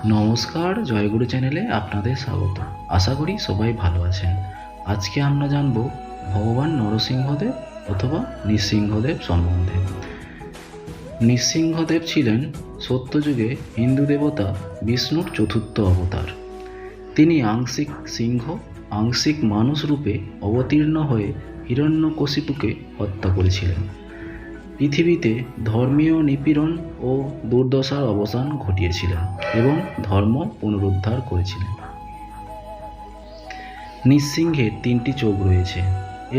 নমস্কার, জয়গুরু চ্যানেলে আপনাদের স্বাগত। আশা করি সবাই ভালো আছেন। আজকে আমরা জানব ভগবান নরসিংহদেব অথবা নৃসিংহদেব সম্বন্ধে। নৃসিংহদেব ছিলেন সত্যযুগে হিন্দু দেবতা বিষ্ণুর চতুর্থ অবতার। তিনি আংশিক সিংহ আংশিক মানুষ রূপে অবতীর্ণ হয়ে হিরণ্যকশিপুকে হত্যা করেছিলেন। পৃথিবীতে ধর্মীয় নিপীড়ন ও দুর্দশার অবসান ঘটিয়েছিলেন এবং ধর্ম পুনরুদ্ধার করেছিলেন। নৃসিংহের 3টি চোখ রয়েছে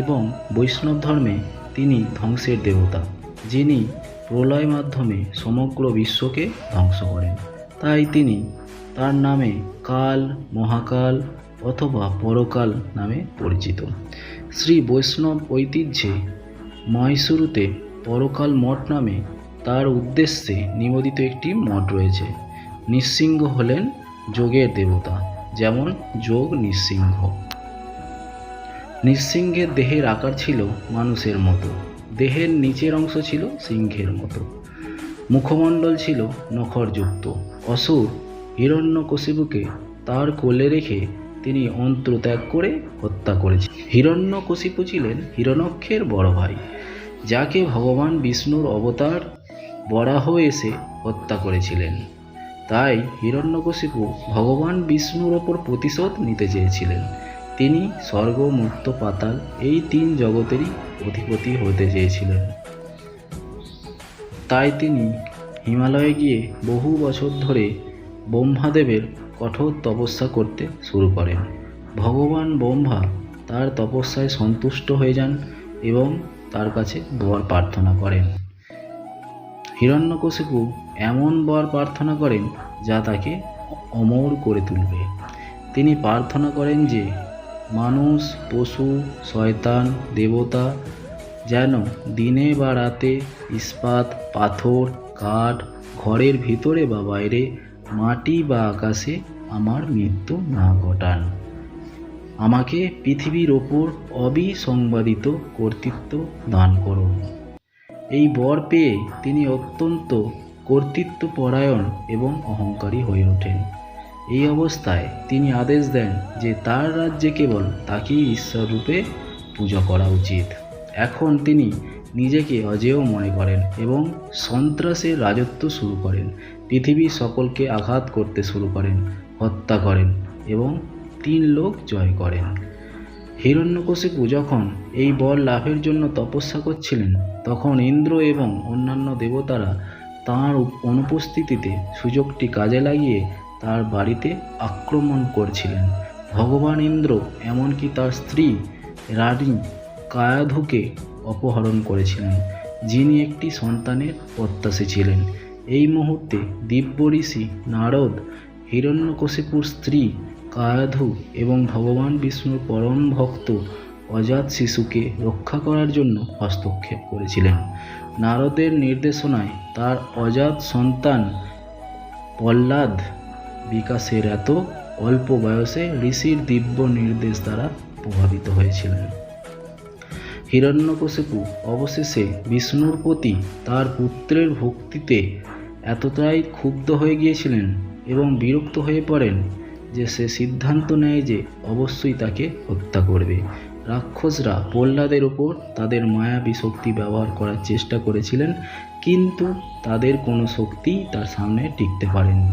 এবং বৈষ্ণব ধর্মে তিনি ধ্বংসের দেবতা, যিনি প্রলয় মাধ্যমে সমগ্র বিশ্বকে ধ্বংস করেন। তাই তিনি তার নামে কাল, মহাকাল অথবা পরকাল নামে পরিচিত। শ্রী বৈষ্ণব ঐতিহ্যে মহীশূরতে পরকাল মঠ নামে তার উদ্দেশ্যে নিবেদিত একটি মঠ রয়েছে। নৃসিংহ হলেন যোগের দেবতা, যেমন যোগ নৃসিংহ। নৃসিংহের দেহের আকার ছিল মানুষের মতো, দেহের নিচের অংশ ছিল সিংহের মতো, মুখমণ্ডল ছিল নখরযুক্ত। অসুর হিরণ্যকশিপুকে তার কোলে রেখে তিনি অন্ত্রত্যাগ করে হত্যা করেছেন। হিরণ্যকশিপু ছিলেন হিরণ্যক্ষের বড় ভাই, যাকে ভগবান বিষ্ণুর অবতার বরাহ এসে হত্যা করেছিলেন। তাই হিরণ্যকশিপু ভগবান বিষ্ণুর ওপর প্রতিশোধ নিতে চেয়েছিলেন। তিনি স্বর্গ, মুক্ত, পাতাল এই 3 জগতেরই অধিপতি হতে চেয়েছিলেন। তাই তিনি হিমালয়ে গিয়ে বহু বছর ধরে ব্রহ্মাদেবের কঠোর তপস্যা করতে শুরু করেন। ভগবান ব্রহ্মা তার তপস্যায় সন্তুষ্ট হয়ে যান এবং তার কাছে বর প্রার্থনা করেন। হিরণ্যকশিপু এমন বর প্রার্থনা করেন যা তাকে অমর করে তুলবে। তিনি প্রার্থনা করেন যে মানুষ, পশু, শয়তান, দেবতা যেন দিনে বা রাতে, ইস্পাত, পাথর, কাঠ, ঘরের ভিতরে বা বাইরে, মাটি বা আকাশে আমার মৃত্যু না ঘটান। আমাকে পৃথিবীর ওপর অবিসংবাদিত কর্তৃত্ব দান করুন। এই বর পেয়ে তিনি অত্যন্ত কর্তৃত্বপরায়ণ এবং অহংকারী হয়ে ওঠেন। এই অবস্থায় তিনি আদেশ দেন যে তার রাজ্যে কেবল তাকেই ঈশ্বর রূপে পূজা করা উচিত। এখন তিনি নিজেকে অজেয় মনে করেন এবং সন্ত্রাসের রাজত্ব শুরু করেন। পৃথিবীর সকলকে আঘাত করতে শুরু করেন, হত্যা করেন এবং 3 লোক জয় করেন। হিরণ্যকশিপু যখন এই বর লাভের জন্য তপস্যা করছিলেন, তখন ইন্দ্র এবং অন্যান্য দেবতারা তাঁর অনুপস্থিতিতে সুযোগটি কাজে লাগিয়ে তার বাড়িতে আক্রমণ করছিলেন। ভগবান ইন্দ্র এমনকি তার স্ত্রী রানী কায়াধুকে অপহরণ করেছিলেন, যিনি একটি সন্তানের প্রত্যাশী ছিলেন। এই মুহূর্তে দিব্য ঋষি নারদ হিরণ্যকশিপুর স্ত্রী কায়াধু এবং ভগবান বিষ্ণুর পরম ভক্ত অজাত শিশুকে রক্ষা করার জন্য হস্তক্ষেপ করেছিলেন। নারদের নির্দেশনায় তার অজাত সন্তান প্রহ্লাদ বিকাশের এত অল্প বয়সে ঋষির দিব্য নির্দেশ দ্বারা প্রভাবিত হয়েছিলেন। হিরণ্যকশিপু অবশেষে বিষ্ণুর প্রতি তার পুত্রের ভক্তিতে এতটাই ক্ষুব্ধ হয়ে গিয়েছিলেন এবং বিরক্ত হয়ে পড়েন যে সে সিদ্ধান্ত নেয় যে অবশ্যই তাকে হত্যা করবে। রাক্ষসরা প্রহ্লাদের উপর তাদের মায়াবী শক্তি ব্যবহার করার চেষ্টা করেছিলেন, কিন্তু তাদের কোনো শক্তি তার সামনে টিকতে পারেনি।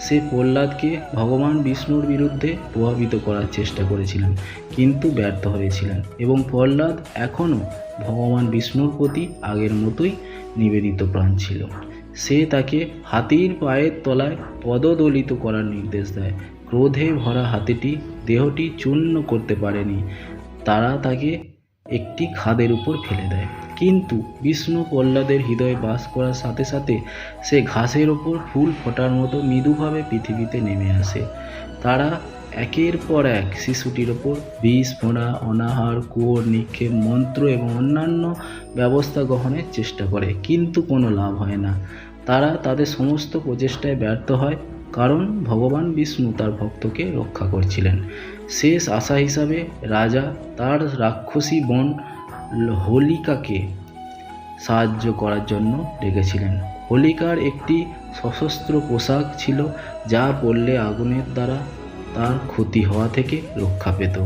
সে প্রহ্লাদকে ভগবান বিষ্ণুর বিরুদ্ধে প্রভাবিত করার চেষ্টা করেছিলেন, কিন্তু ব্যর্থ হয়েছিলেন এবং প্রহ্লাদ এখনও ভগবান বিষ্ণুর প্রতি আগের মতোই নিবেদিত প্রাণ ছিল। সে তাকে হাতির পায়ের তলায় পদদলিত করার নির্দেশ দেয়। ক্রোধে ভরা হাতিটি দেহটি চূর্ণ করতে পারেনি। তারা তাকে একটি খাদের উপর ফেলে দেয়, কিন্তু বিষ্ণু প্রহ্লাদের হৃদয়ে বাস করার সাথে সাথে সে ঘাসের ওপর ফুল ফোটার মতো মৃদুভাবে পৃথিবীতে নেমে আসে। তারা একের পর এক শিশুটির ওপর বিষ ফোঁড়া, অনাহার, কুয়োর নিক্ষেপ, মন্ত্র এবং অন্যান্য ব্যবস্থা গ্রহণের চেষ্টা করে, কিন্তু কোনো লাভ হয় না। তারা তাদের সমস্ত প্রচেষ্টায় ব্যর্থ হয়, কারণ ভগবান বিষ্ণু তার ভক্তকে রক্ষা করছিলেন। শেষ আশা হিসাবে রাজা তার রাক্ষসী বোন হোলিকাকে সাহায্য করার জন্য ডেকেছিলেন। হোলিকার একটি সশস্ত্র পোশাক ছিল, যা পরলে আগুনের দ্বারা তার ক্ষতি হওয়া থেকে রক্ষা পেত।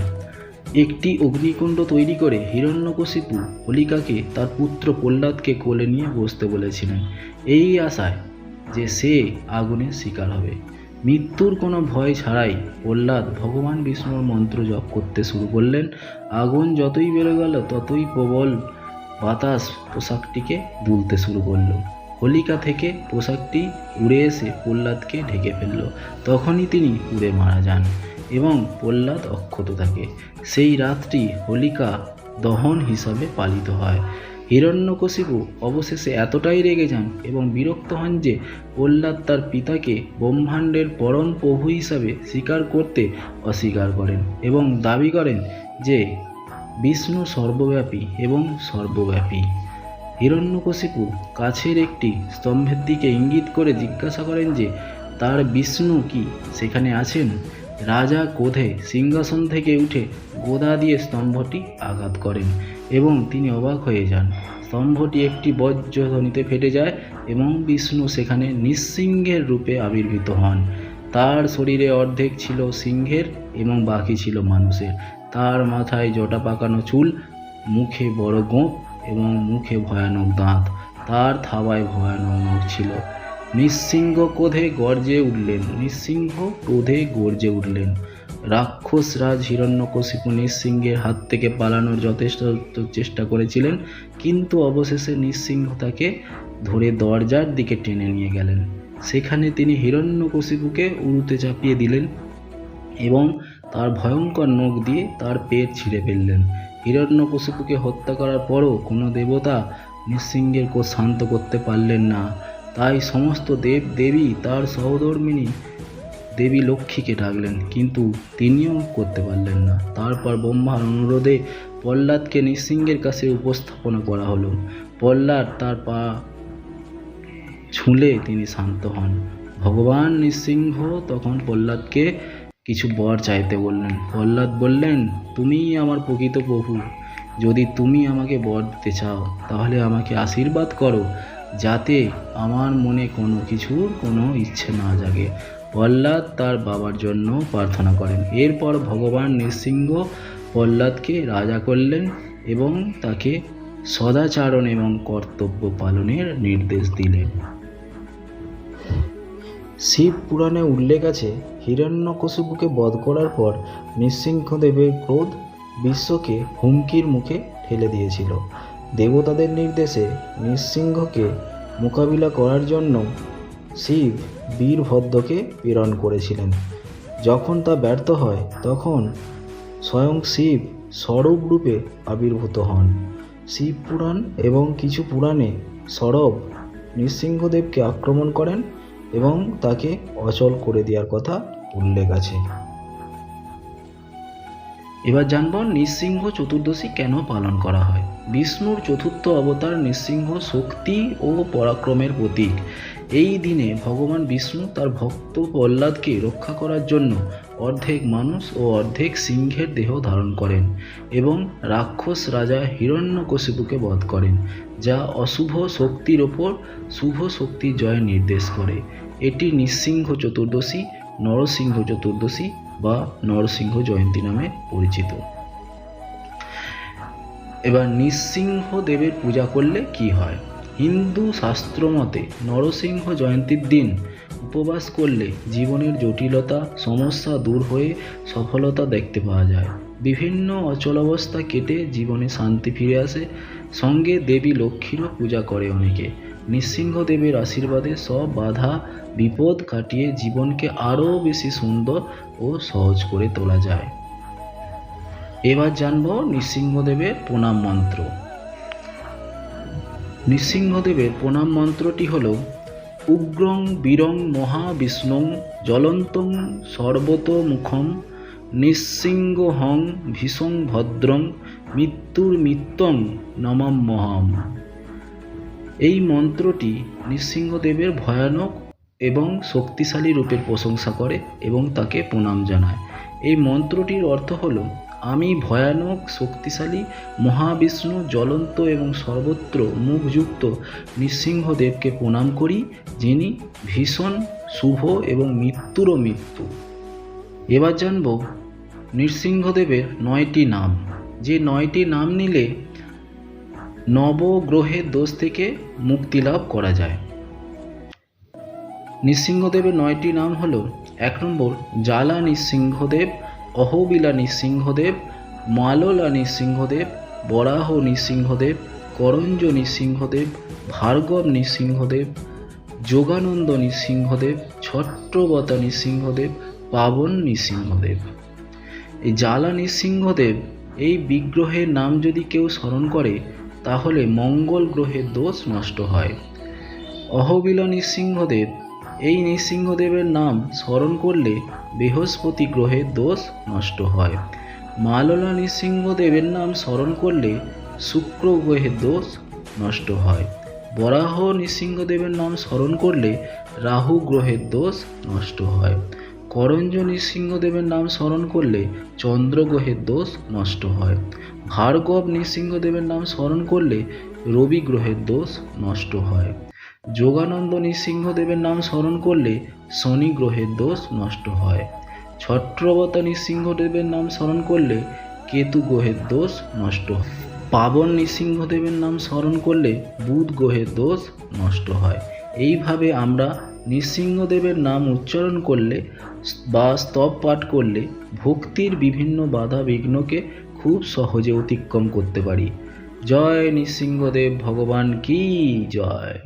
একটি অগ্নিকুণ্ড তৈরি করে হিরণ্যকশিপু হোলিকাকে তার পুত্র প্রহ্লাদকে কোলে নিয়ে বসতে বলেছিলেন, এই আশায় যে সে আগুনের শিকার হবে। মৃত্যুর কোনো ভয় ছাড়াই প্রহ্লাদ ভগবান বিষ্ণুর মন্ত্র জপ করতে শুরু করলেন। আগুন যতই বেড়ে গেল ততই প্রবল বাতাস পোশাকটিকে দুলতে শুরু করলো। হোলিকা থেকে পোশাকটি উড়ে এসে প্রহ্লাদকে ঢেকে ফেলল। তখনই তিনি উড়ে মারা যান এবং প্রহ্লাদ অক্ষত থাকে। সেই রাতটি হোলিকা দহন হিসাবে পালিত হয়। হিরণ্যকশিপু অবশেষে এতটাই রেগে যান এবং বিরক্ত হন যে প্রহ্লাদ তার পিতাকে ব্রহ্মাণ্ডের পরম প্রভু হিসাবে স্বীকার করতে অস্বীকার করেন এবং দাবি করেন যে বিষ্ণু সর্বব্যাপী এবং সর্বব্যাপী। হিরণ্যকশিপু কাছের একটি স্তম্ভের দিকে ইঙ্গিত করে জিজ্ঞাসা করেন যে তার বিষ্ণু কি সেখানে আছেন। রাজা ক্রোধে সিংহাসন থেকে উঠে গদা দিয়ে স্তম্ভটি আঘাত করেন এবং তিনি অবাক হয়ে যান। স্তম্ভটি একটি বজ্রধ্বনিতে ফেটে যায় এবং বিষ্ণু সেখানে নৃসিংহের রূপে আবির্ভূত হন। তার শরীরে অর্ধেক ছিল সিংহের এবং বাকি ছিল মানুষের। তার মাথায় জটা পাকানো চুল, মুখে বড় গোঁফ এবং মুখে ভয়ানক দাঁত। তার থাবায় ভয়ানক মুখ ছিল। নৃসিংহ ক্রোধে গর্জে উঠলেন। রাক্ষসরাজ হিরণ্যকশিপু নৃসিংহের হাত থেকে পালানোর যথেষ্ট চেষ্টা করেছিলেন, কিন্তু অবশেষে নৃসিংহ তাকে ধরে দরজার দিকে টেনে নিয়ে গেলেন। সেখানে তিনি হিরণ্যকশিপুকে উরুতে চাপিয়ে দিলেন এবং তার ভয়ঙ্কর নখ দিয়ে তার পেট ছিঁড়ে ফেললেন। হিরণ্যকশিপুকে হত্যা করার পরও কোনো দেবতা নৃসিংহের ক্রোধ শান্ত করতে পারলেন না। তাই সমস্ত দেবী তার সহধর্মিণী দেবী লক্ষ্মীকে ডাকলেন, কিন্তু তিনিও করতে পারলেন না। তারপর ব্রহ্মার অনুরোধে প্রহ্লাদকে নৃসিংহের কাছে উপস্থাপনা করা হলো। প্রহ্লাদ তার পা ছুঁলে তিনি শান্ত হন। ভগবান নৃসিংহ তখন প্রহ্লাদকে কিছু বর চাইতে বললেন। প্রহ্লাদ বললেন, তুমিই আমার প্রকৃত প্রভু। যদি তুমি আমাকে বর দিতে চাও তাহলে আমাকে আশীর্বাদ করো, যাতে আমার মনে কোনো ইচ্ছে না জাগে। প্রহ্লাদ তার বাবার জন্য প্রার্থনা করেন। এরপর ভগবান নৃসিংহ প্রহ্লাদকে রাজা করলেন এবং তাকে সদাচারণ এবং কর্তব্য পালনের নির্দেশ দিলেন। শিব পুরাণে উল্লেখ আছে, হিরণ্যকশিপুকে বধ করার পর নৃসিংহদেবের ক্রোধ বিশ্বকে হুমকির মুখে ঠেলে দিয়েছিল। দেবতাদের নির্দেশে নৃসিংহকে মোকাবিলা করার জন্য শিব বীরভদ্রকে প্রেরণ করেছিলেন। যখন তা ব্যর্থ হয় তখন স্বয়ং শিব স্বরূপ রূপে আবির্ভূত হন। শিব পুরাণ এবং কিছু পুরাণে সরব নৃসিংহদেবকে আক্রমণ করেন এবং তাকে অচল করে দেওয়ার কথা উল্লেখ আছে। এবার জানব নৃসিংহ চতুর্দশী কেন পালন করা হয়। বিষ্ণুর চতুর্থ অবতার নৃসিংহ শক্তি ও পরাক্রমের প্রতীক। এই দিনে ভগবান বিষ্ণু তার ভক্ত প্রহ্লাদকে রক্ষা করার জন্য অর্ধেক মানুষ ও অর্ধেক সিংহের দেহ ধারণ করেন এবং রাক্ষস রাজা হিরণ্যকশিপুকে বধ করেন, যা অশুভ শক্তির ওপর শুভ শক্তির জয় নির্দেশ করে। এটি নৃসিংহ চতুর্দশী, নরসিংহ চতুর্দশী বা নরসিংহ জয়ন্তী নামে পরিচিত। এবার নৃসিংহ দেবের পূজা করলে কি হয়। হিন্দু শাস্ত্র মতে নরসিংহ জয়ন্তীর দিন উপবাস করলে জীবনের জটিলতা সমস্যা দূর হয়ে সফলতা দেখতে পাওয়া যায়। বিভিন্ন অচলাবস্থা কেটে জীবনে শান্তি ফিরে আসে। সঙ্গে দেবী লক্ষ্মীরও পূজা করে অনেকে। নৃসিংহদেবের আশীর্বাদে সব বাধা বিপদ কাটিয়ে জীবনকে আরও বেশি সুন্দর ও সহজ করে তোলা যায়। এবার জানব নৃসিংহদেবের প্রণাম মন্ত্র। নৃসিংহদেবের প্রণাম মন্ত্রটি হল উগ্রং বীরং মহাবিষ্ণুং জ্বলন্তং সর্বতোমুখম নৃসিংহং ভীষং ভদ্রং মৃত্যুর্মৃত্যং নমাম্যহম। এই মন্ত্রটি নৃসিংহদেবের ভয়ানক এবং শক্তিশালী রূপের প্রশংসা করে এবং তাকে প্রণাম জানায়। এই মন্ত্রটির অর্থ হল আমি ভয়ানক শক্তিশালী মহাবিষ্ণু জ্বলন্ত এবং সর্বত্র মুখযুক্ত নৃসিংহদেবকে প্রণাম করি, যিনি ভীষণ শুভ এবং মৃত্যুরও মৃত্যু। এবার জানব নৃসিংহদেবের 9টি নাম, যে 9টি নাম নিলে নবগ্রহের দোষ থেকে মুক্তি লাভ করা যায়। নৃসিংহদেবের 9টি নাম হল: 1 নম্বর জ্বালা নৃসিংহদেব, অহোবিলা নৃসিংহদেব, মাললা নৃসিংহদেব, বরাহ নৃসিংহদেব, করঞ্জ নৃসিংহদেব, ভার্গব নৃসিংহদেব, যোগানন্দ নৃসিংহদেব, ছত্রবতা নৃসিংহদেব, পাবন নৃসিংহদেব। এই জ্বালা নৃসিংহদেব এই বিগ্রহের নাম যদি কেউ স্মরণ করে তাহলে মঙ্গল গ্রহের দোষ নষ্ট হয়। অহোবিলা নৃসিংহদেব এই নৃসিংহদেবের নাম স্মরণ করলে বৃহস্পতি গ্রহের দোষ নষ্ট হয়। মাললা নৃসিংহদেবের নাম স্মরণ করলে শুক্র গ্রহের দোষ নষ্ট হয়। বরাহ নৃসিংহদেবের নাম স্মরণ করলে রাহু গ্রহের দোষ নষ্ট হয়। করঞ্জ নৃসিংহদেবের নাম স্মরণ করলে চন্দ্র গ্রহের দোষ নষ্ট হয়। ভার্গব নৃসিংহদেবের নাম স্মরণ করলে রবি গ্রহের দোষ নষ্ট হয়। যোগানন্দ নৃসিংহদেবের নাম স্মরণ করলে শনি গ্রহের দোষ নষ্ট হয়। ছত্রবতা নৃসিংহদেবের নাম স্মরণ করলে কেতু গ্রহের দোষ নষ্ট হয়। পাবন নৃসিংহদেবের নাম স্মরণ করলে বুধ গ্রহের দোষ নষ্ট হয়। এইভাবে আমরা নৃসিংহদেবের নাম উচ্চারণ করলে বা স্তব পাঠ করলে ভক্তির বিভিন্ন বাধা বিঘ্নকে খুব সহজে অতিক্রম করতে পারি। জয় নৃসিংহদেব ভগবান কি জয়।